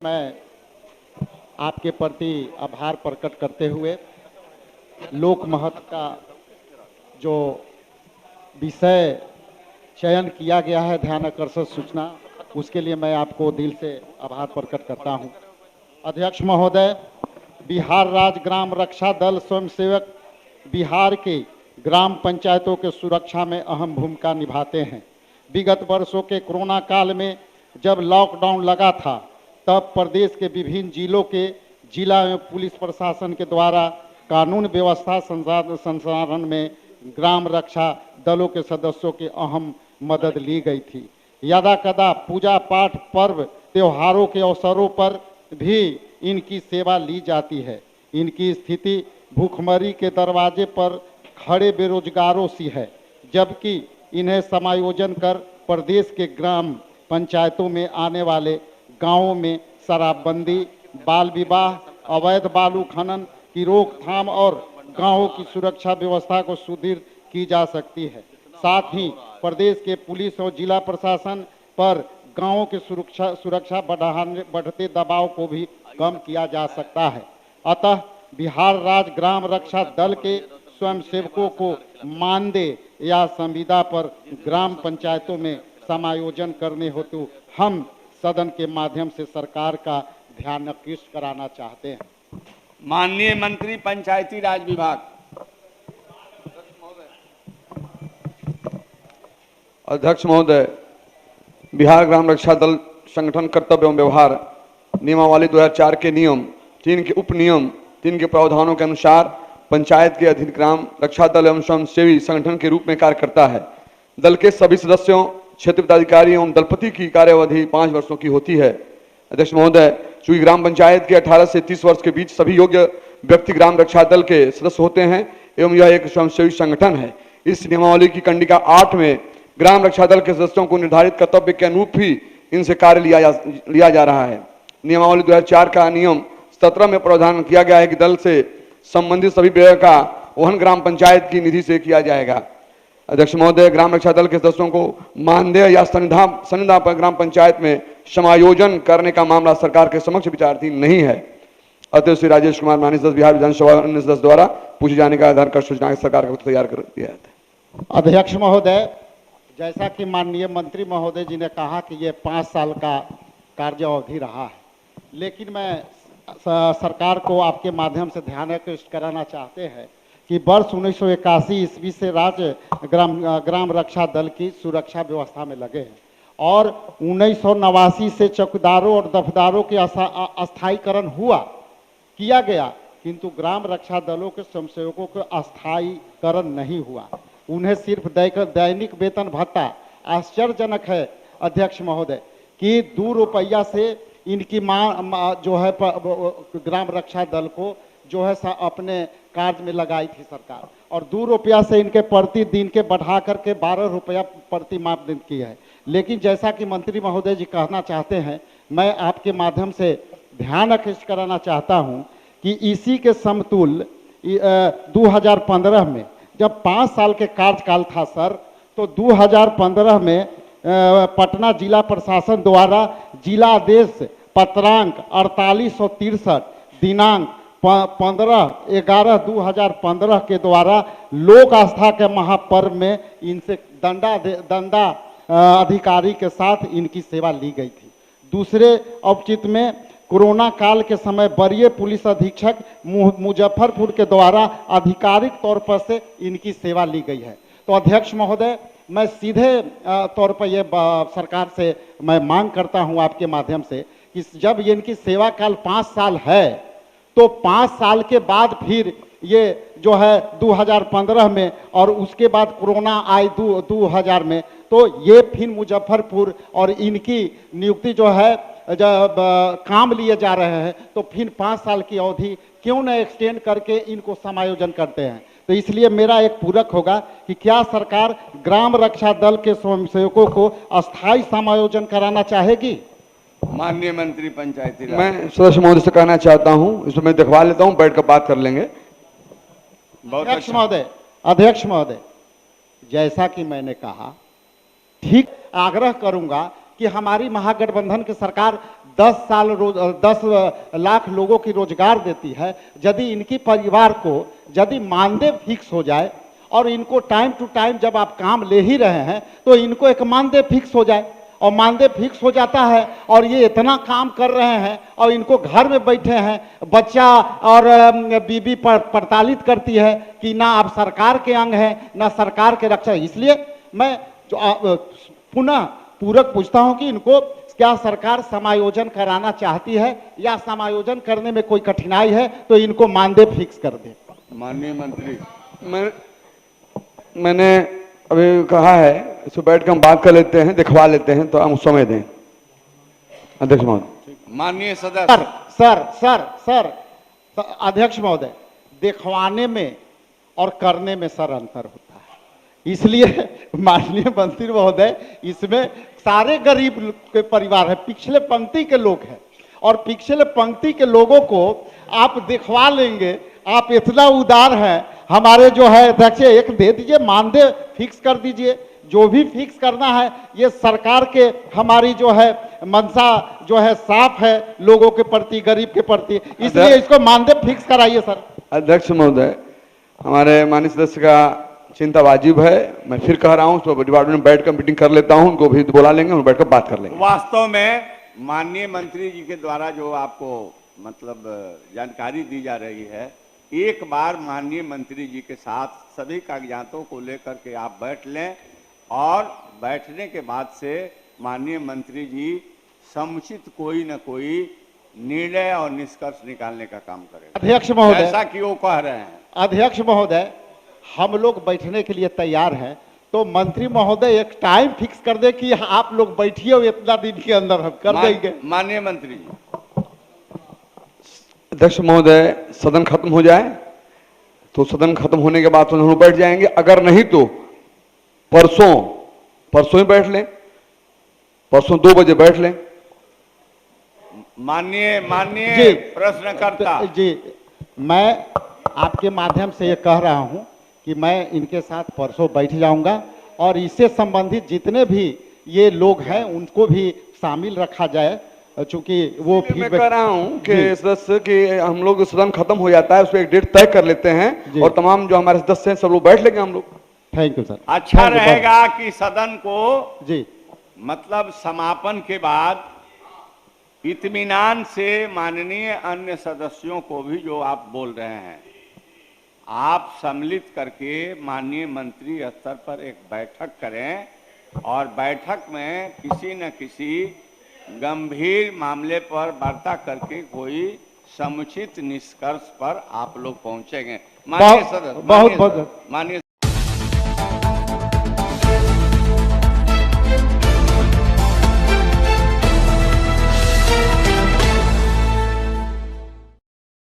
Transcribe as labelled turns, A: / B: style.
A: मैं आपके प्रति आभार प्रकट करते हुए लोक महत्व का जो विषय चयन किया गया है ध्यानाकर्षण सूचना, उसके लिए मैं आपको दिल से आभार प्रकट करता हूं। अध्यक्ष महोदय, बिहार राज्य ग्राम रक्षा दल स्वयंसेवक बिहार के ग्राम पंचायतों के सुरक्षा में अहम भूमिका निभाते हैं। विगत वर्षों के कोरोना काल में जब लॉकडाउन लगा था, तब प्रदेश के विभिन्न जिलों के जिला एवं पुलिस प्रशासन के द्वारा कानून व्यवस्था संचालन में ग्राम रक्षा दलों के सदस्यों की अहम मदद ली गई थी। यदा कदा पूजा पाठ, पर्व त्योहारों के अवसरों पर भी इनकी सेवा ली जाती है। इनकी स्थिति भूखमरी के दरवाजे पर खड़े बेरोजगारों सी है, जबकि इन्हें समायोजन कर प्रदेश के ग्राम पंचायतों में आने वाले गांवों में शराबबंदी, बाल विवाह, अवैध बालू खनन की रोकथाम और गांवों की सुरक्षा व्यवस्था को सुदृढ़ की जा सकती है। साथ ही प्रदेश के पुलिस और जिला प्रशासन पर गांवों के सुरक्षा बढ़ते दबाव को भी कम किया जा सकता है। अतः बिहार राज्य ग्राम रक्षा दल के स्वयंसेवकों को मानदेय या संविदा पर ग्राम पंचायतों में समायोजन करने हेतु हम सदन के माध्यम से सरकार का ध्यान आकृष्ट कराना चाहते हैं।
B: माननीय मंत्री पंचायती राज विभाग।
C: अध्यक्ष महोदय, बिहार ग्राम रक्षा दल संगठन कर्तव्य एवं व्यवहार नियमावली 2004 के नियम 3 के उप नियम 3 के प्रावधानों के अनुसार पंचायत के अधीन ग्राम रक्षा दल एवं स्वयंसेवी संगठन के रूप में कार्य करता है। दल के सभी सदस्यों, क्षेत्र पदाधिकारी एवं दलपति की कार्यावधि 5 वर्षों की होती है। अध्यक्ष महोदय, चूंकि ग्राम पंचायत के 18 से 30 वर्ष के बीच सभी योग्य व्यक्ति ग्राम रक्षा दल के सदस्य होते हैं एवं यह एक स्वयंसेवी संगठन है, इस नियमावली की कंडिका 8 में ग्राम रक्षा दल के सदस्यों को निर्धारित कर्तव्य के अनुरूप ही इनसे कार्य लिया जा रहा है। नियमावली 2004 का नियम 17 में प्रावधान किया गया है कि दल से संबंधित सभी व्यय का वहन ग्राम पंचायत की निधि से किया जाएगा। अध्यक्ष महोदय, ग्राम रक्षा दल के सदस्यों को मानदेय या संविदा पर ग्राम पंचायत में समायोजन करने का मामला सरकार के समक्ष विचाराधीन नहीं है। अतः श्री राजेश कुमार मानी सदस्य बिहार विधानसभा अन्य सदस्य द्वारा पूछे जाने का आधार कर सूचना सरकार को तैयार कर दिया जाता है।
A: अध्यक्ष महोदय, जैसा कि माननीय मंत्री महोदय जी ने कहा कि ये 5 साल का कार्य अवधि रहा है, लेकिन मैं सरकार को आपके माध्यम से ध्यान आकृष्ट कराना चाहते हैं कि वर्ष 1981 ईस्वी से राज्य ग्राम रक्षा दल की सुरक्षा व्यवस्था में लगे हैं और 1989 से चौकीदारों और दफदारों के अस्थायीकरण किया गया, किंतु ग्राम रक्षा दलों के स्वयंसेवकों का अस्थायीकरण नहीं हुआ। उन्हें सिर्फ दैनिक वेतन भत्ता। आश्चर्यजनक है अध्यक्ष महोदय कि 2 रुपया से इनकी जो है ग्राम रक्षा दल को जो है अपने कार्य में लगाई थी सरकार, और 2 रुपया से इनके प्रतिदिन के बढ़ा करके 12 रुपया प्रति माह दिन की है। लेकिन जैसा कि मंत्री महोदय जी कहना चाहते हैं, मैं आपके माध्यम से ध्यान आकृष्ट कराना चाहता हूं कि इसी के समतुल्य 2015 में जब 5 साल के कार्यकाल था सर, तो 2015 में पटना जिला प्रशासन द्वारा जिलादेश पत्रांक 4863 दिनांक 15/11/2015 के द्वारा लोक आस्था के महापर्व में इनसे दंडा अधिकारी के साथ इनकी सेवा ली गई थी। दूसरे औचित्य में कोरोना काल के समय वरीय पुलिस अधीक्षक मुजफ्फरपुर के द्वारा आधिकारिक तौर पर से इनकी सेवा ली गई है। तो अध्यक्ष महोदय, मैं सीधे तौर पर ये सरकार से मैं मांग करता हूं आपके माध्यम से कि जब इनकी सेवा काल 5 साल है, तो 5 साल के बाद फिर ये जो है 2015 में और उसके बाद कोरोना आई 2000 में, तो ये फिर मुजफ्फरपुर और इनकी नियुक्ति जो है जब काम लिए जा रहे हैं, तो फिर 5 साल की अवधि क्यों न एक्सटेंड करके इनको समायोजन करते हैं। तो इसलिए मेरा एक पूरक होगा कि क्या सरकार ग्राम रक्षा दल के स्वयंसेवकों को अस्थायी समायोजन कराना चाहेगी।
B: माननीय मंत्री पंचायती राज।
C: मैं सदस्य महोदय से कहना चाहता हूं, इसमें मैं दिखवा लेता हूं, बैठ कर बात कर लेंगे।
A: अध्यक्ष महोदय, जैसा कि मैंने कहा, ठीक आग्रह करूंगा कि हमारी महागठबंधन की सरकार 10 लाख लोगों की रोजगार देती है। यदि इनकी परिवार को यदि मानदेय फिक्स हो जाए और इनको टाइम टू टाइम जब आप काम ले ही रहे हैं तो इनको एक मानदेय फिक्स हो जाए, और मानदेय फिक्स हो जाता है और ये इतना काम कर रहे हैं और इनको घर में बैठे हैं, बच्चा और बीबी प्रताड़ित करती है कि ना आप सरकार के अंग हैं ना सरकार के रक्षा। इसलिए मैं पुनः पूरक पूछता हूं कि इनको क्या सरकार समायोजन कराना चाहती है या समायोजन करने में कोई कठिनाई है तो इनको मानदेय फिक्स कर दे।
B: माननीय मंत्री,
C: मैंने अभी कहा है, इसको बैठ कर हम बात कर लेते हैं, दिखवा लेते हैं, तो हम समय दें अध्यक्ष महोदय।
B: माननीय सदस्य।
A: सर अध्यक्ष महोदय, दिखवाने में और करने में सर अंतर होता है, इसलिए माननीय मंत्री महोदय इसमें सारे गरीब के परिवार है, पिछले पंक्ति के लोग हैं और पिछले पंक्ति के लोगों को आप दिखवा लेंगे। आप इतना उदार हैं, हमारे जो है अध्यक्ष एक दे दीजिए, मानदेय फिक्स कर दीजिए, जो भी फिक्स करना है। ये सरकार के हमारी जो है मंशा जो है साफ है लोगों के प्रति, गरीब के प्रति, इसलिए इसको मानदेय फिक्स कराइए सर।
C: अध्यक्ष महोदय, हमारे माननीय सदस्य का चिंता वाजिब है, मैं फिर कह रहा हूं, तो डिपार्टमेंट में बैठकर मीटिंग कर लेता हूं, उनको भी बुला लेंगे और बैठकर बात कर लेंगे।
B: वास्तव में माननीय मंत्री जी के द्वारा जो आपको मतलब जानकारी दी जा रही है, एक बार माननीय मंत्री जी के साथ सभी कागजातों को लेकर के आप बैठ लें और बैठने के बाद से माननीय मंत्री जी समुचित कोई न कोई निर्णय और निष्कर्ष निकालने का काम करें।
A: अध्यक्ष महोदय,
B: जैसा कि वो कह रहे हैं।
A: अध्यक्ष महोदय, हम लोग बैठने के लिए तैयार हैं, तो मंत्री महोदय एक टाइम फिक्स कर दे कि आप लोग बैठिए और इतना दिन के अंदर हम कर देंगे।
B: माननीय मंत्री जी।
C: अध्यक्ष महोदय, सदन खत्म हो जाए तो सदन खत्म होने के बाद तो हम लोग बैठ जाएंगे, अगर नहीं तो परसों ही बैठ लें, परसों 2 बजे बैठ लें।
B: माननीय प्रश्नकर्ता
A: जी, मैं आपके माध्यम से ये कह रहा हूं कि मैं इनके साथ परसों बैठ जाऊंगा और इससे संबंधित जितने भी ये लोग हैं उनको भी शामिल रखा जाए, चूंकि वो
C: मैं कह रहा हूं कि सदस्य कि हम लोग सदन खत्म हो जाता है, उस पर एक डेट तय कर लेते हैं और तमाम जो हमारे सदस्य हैं सब लोग बैठ लेंगे हम लोग।
A: Thank you sir.
B: अच्छा रहेगा कि सदन को
A: जी
B: मतलब समापन के बाद इत्मीनान से माननीय अन्य सदस्यों को भी जो आप बोल रहे हैं आप सम्मिलित करके माननीय मंत्री स्तर पर एक बैठक करें और बैठक में किसी न किसी गंभीर मामले पर वार्ता करके कोई समुचित निष्कर्ष पर आप लोग पहुंचेंगे। माननीय सदस्य,
A: बहुत
B: माननीय